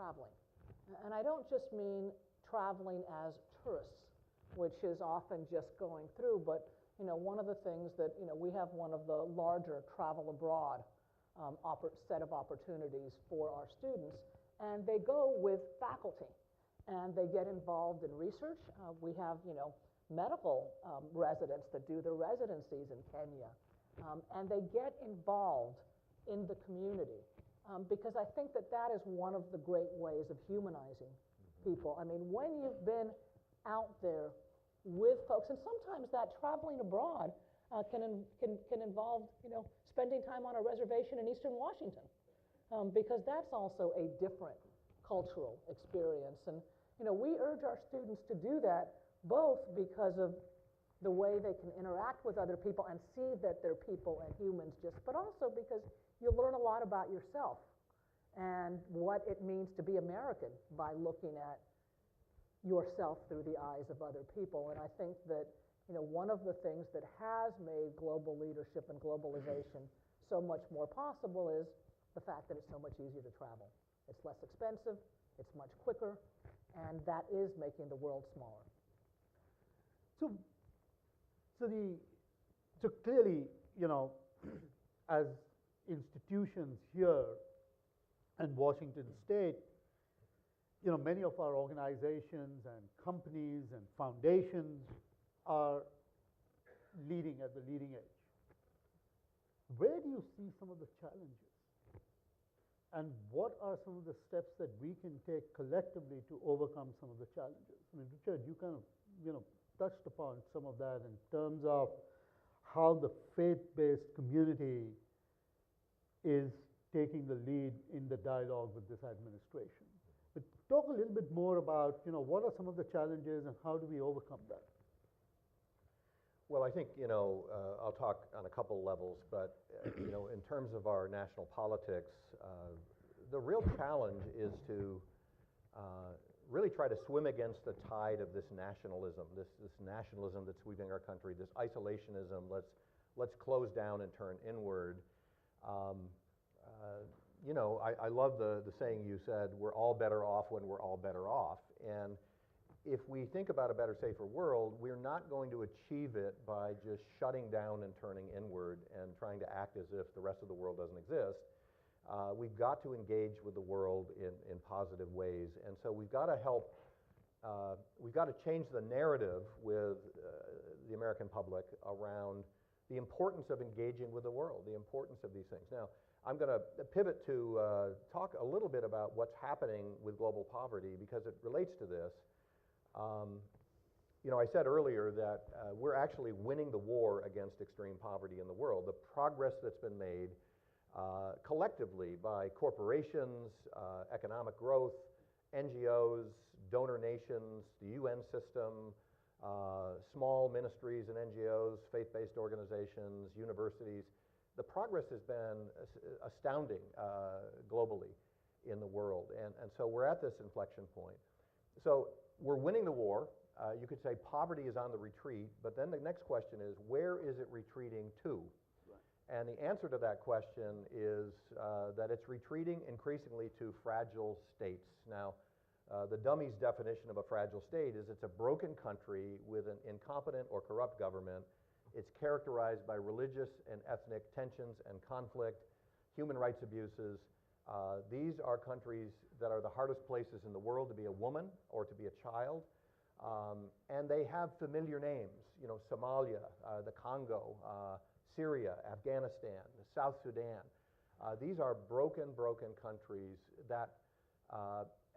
traveling. And I don't just mean traveling as tourists, which is often just going through, but one of the things that, we have one of the larger travel abroad set of opportunities for our students, and they go with faculty, and they get involved in research. We have, medical residents that do their residencies in Kenya, and they get involved in the community, because I think that that is one of the great ways of humanizing people. I mean, when you've been out there with folks, and sometimes that traveling abroad can involve, spending time on a reservation in Eastern Washington, because that's also a different cultural experience. And, we urge our students to do that, both because of the way they can interact with other people and see that they're people and humans but also because you learn a lot about yourself and what it means to be American by looking at yourself through the eyes of other people. And I think that, one of the things that has made global leadership and globalization so much more possible is the fact that it's so much easier to travel. It's less expensive, it's much quicker, and that is making the world smaller. So clearly, as institutions here in Washington State, many of our organizations and companies and foundations are leading at the leading edge. Where do you see some of the challenges? And what are some of the steps that we can take collectively to overcome some of the challenges? I mean, Richard, you kind of, touched upon some of that in terms of how the faith-based community is taking the lead in the dialogue with this administration. But talk a little bit more about, what are some of the challenges and how do we overcome that? Well, I think, I'll talk on a couple levels, but, in terms of our national politics, the real challenge is to really try to swim against the tide of this nationalism, this nationalism that's sweeping our country, this isolationism, let's close down and turn inward. I love the saying you said, we're all better off when we're all better off. And if we think about a better, safer world, we're not going to achieve it by just shutting down and turning inward and trying to act as if the rest of the world doesn't exist. We've got to engage with the world in positive ways. And so we've got to help, we've got to change the narrative with the American public around the importance of engaging with the world, the importance of these things. Now, I'm going to pivot to talk a little bit about what's happening with global poverty because it relates to this. I said earlier that we're actually winning the war against extreme poverty in the world. The progress that's been made collectively by corporations, economic growth, NGOs, donor nations, the UN system, small ministries and NGOs, faith-based organizations, universities. The progress has been astounding globally in the world. And so we're at this inflection point. So we're winning the war. You could say poverty is on the retreat, but then the next question is, where is it retreating to? Right. And the answer to that question is that it's retreating increasingly to fragile states. Now, the dummy's definition of a fragile state is it's a broken country with an incompetent or corrupt government. It's characterized by religious and ethnic tensions and conflict, human rights abuses. These are countries that are the hardest places in the world to be a woman or to be a child. And they have familiar names, Somalia, the Congo, Syria, Afghanistan, South Sudan. These are broken countries that,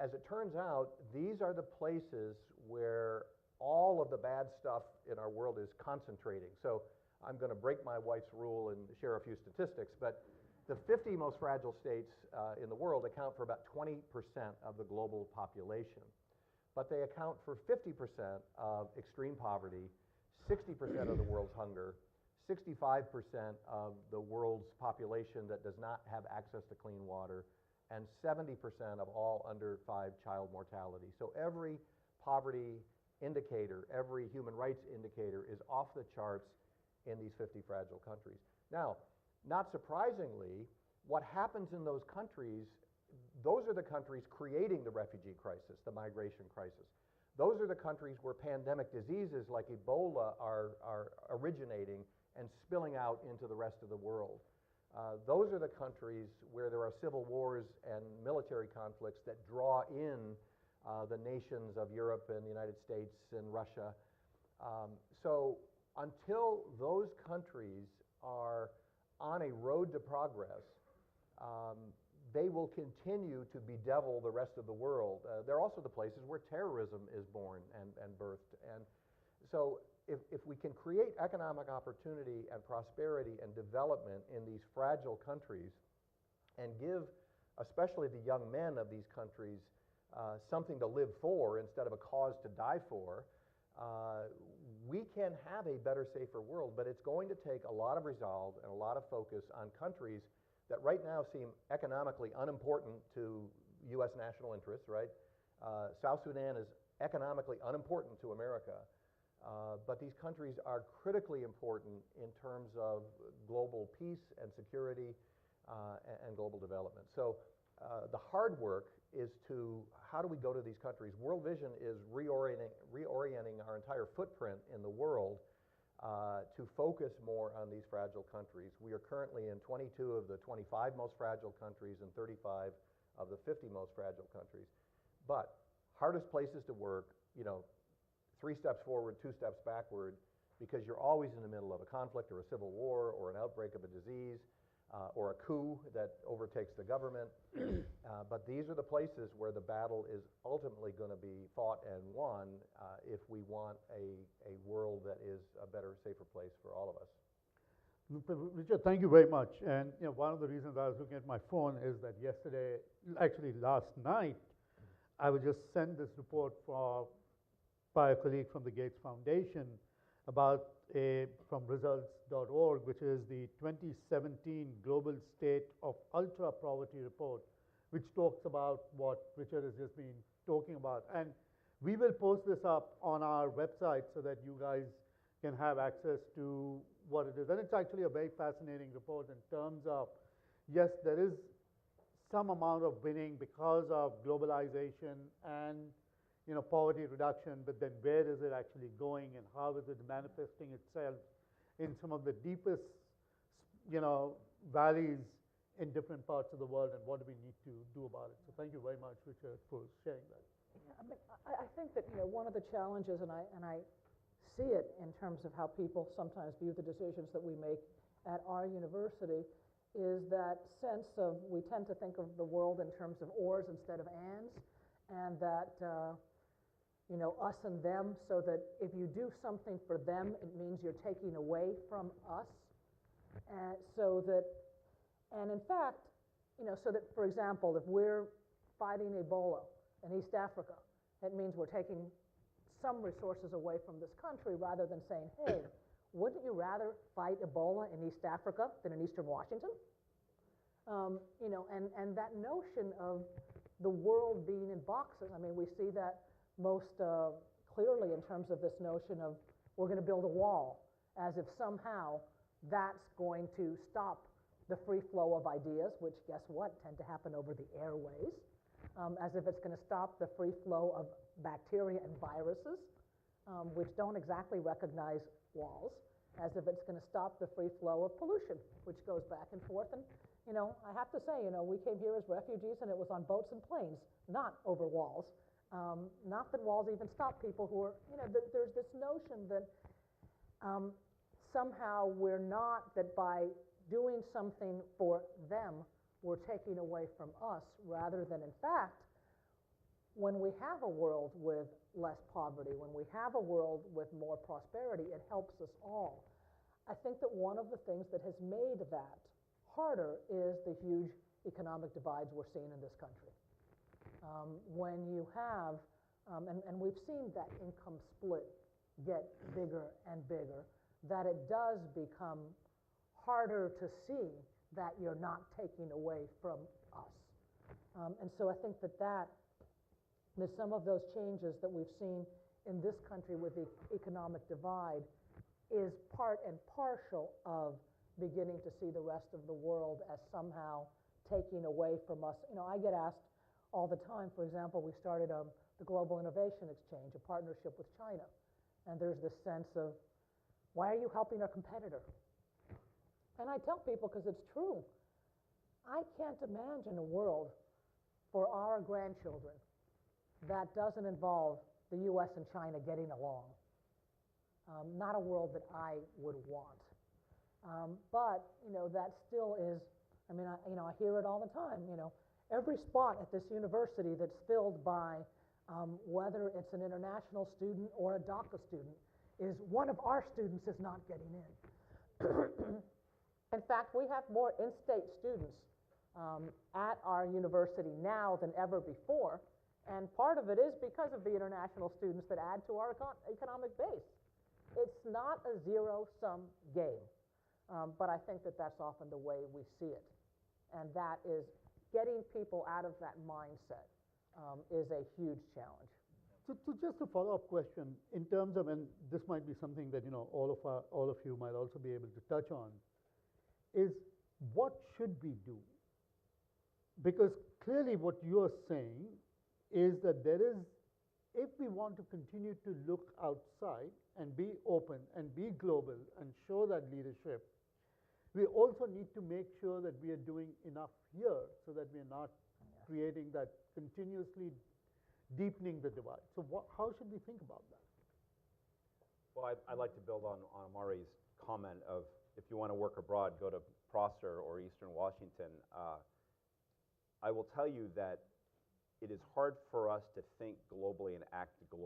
as it turns out, these are the places where all of the bad stuff in our world is concentrating. So I'm going to break my wife's rule and share a few statistics, but the 50 most fragile states in the world account for about 20% of the global population. But they account for 50% of extreme poverty, 60% of the world's hunger, 65% of the world's population that does not have access to clean water, and 70% of all under 5 child mortality. So every poverty indicator, every human rights indicator is off the charts in these 50 fragile countries. Now, not surprisingly, what happens in those countries those are the countries creating the refugee crisis, the migration crisis. Those are the countries where pandemic diseases like Ebola are originating and spilling out into the rest of the world. Those are the countries where there are civil wars and military conflicts that draw in the nations of Europe and the United States and Russia. So until those countries are on a road to progress, they will continue to bedevil the rest of the world. They're also the places where terrorism is born and birthed. And so if we can create economic opportunity and prosperity and development in these fragile countries and give especially the young men of these countries something to live for instead of a cause to die for, we can have a better, safer world, but it's going to take a lot of resolve and a lot of focus on countries that right now seem economically unimportant to U.S. national interests, right? South Sudan is economically unimportant to America, but these countries are critically important in terms of global peace and security and global development. So the hard work is how do we go to these countries? World Vision is reorienting our entire footprint in the world to focus more on these fragile countries. We are currently in 22 of the 25 most fragile countries and 35 of the 50 most fragile countries. But hardest places to work, 3 steps forward, 2 steps backward, because you're always in the middle of a conflict or a civil war or an outbreak of a disease or a coup that overtakes the government. But these are the places where the battle is ultimately going to be fought and won if we want a world that is a better, safer place for all of us. Richard, thank you very much. And one of the reasons I was looking at my phone is that yesterday, actually last night, I was just sent this report by a colleague from the Gates Foundation from results.org, which is the 2017 Global State of Ultra Poverty Report, which talks about what Richard has just been talking about. And we will post this up on our website so that you guys can have access to what it is. And it's actually a very fascinating report in terms of, yes, there is some amount of winning because of globalization and poverty reduction, but then where is it actually going and how is it manifesting itself in some of the deepest, valleys in different parts of the world, and what do we need to do about it? So thank you very much, Richard, for sharing that. Yeah, I think that one of the challenges, and I see it in terms of how people sometimes view the decisions that we make at our university, is that sense of we tend to think of the world in terms of ors instead of ands, and that us and them, so that if you do something for them, it means you're taking away from us. And in fact, so that, for example, if we're fighting Ebola in East Africa, it means we're taking some resources away from this country rather than saying, hey, wouldn't you rather fight Ebola in East Africa than in Eastern Washington? And that notion of the world being in boxes, we see that most clearly in terms of this notion of we're going to build a wall, as if somehow that's going to stop the free flow of ideas, which guess what, tend to happen over the airways, as if it's going to stop the free flow of bacteria and viruses, which don't exactly recognize walls, as if it's going to stop the free flow of pollution, which goes back and forth. And I have to say, we came here as refugees and it was on boats and planes, not over walls. Not that walls even stop people who are, there's this notion that somehow we're not, that by doing something for them, we're taking away from us, rather than, in fact, when we have a world with less poverty, when we have a world with more prosperity, it helps us all. I think that one of the things that has made that harder is the huge economic divides we're seeing in this country. When you have, and we've seen that income split get bigger and bigger, that it does become harder to see that you're not taking away from us. And so I think that some of those changes that we've seen in this country with the economic divide is part and partial of beginning to see the rest of the world as somehow taking away from us. I get asked all the time. For example, we started the Global Innovation Exchange, a partnership with China. And there's this sense of, why are you helping our competitor? And I tell people, because it's true, I can't imagine a world for our grandchildren that doesn't involve the US and China getting along. Not a world that I would want. But, that still is, I hear it all the time, every spot at this university that's filled by whether it's an international student or a DACA student is one of our students is not getting in. In fact, we have more in-state students at our university now than ever before, and part of it is because of the international students that add to our economic base. It's not a zero-sum game, but I think that that's often the way we see it, and that is getting people out of that mindset is a huge challenge. So just a follow-up question in terms of, and this might be something that all of you might also be able to touch on, is what should we do? Because clearly what you're saying is that there is, if we want to continue to look outside and be open and be global and show that leadership, we also need to make sure that we are doing enough here so that we are not creating that continuously deepening the divide. So how should we think about that? Well, I'd like to build on Amari's comment of, if you want to work abroad, go to Prosser or Eastern Washington. I will tell you that it is hard for us to think globally and act globally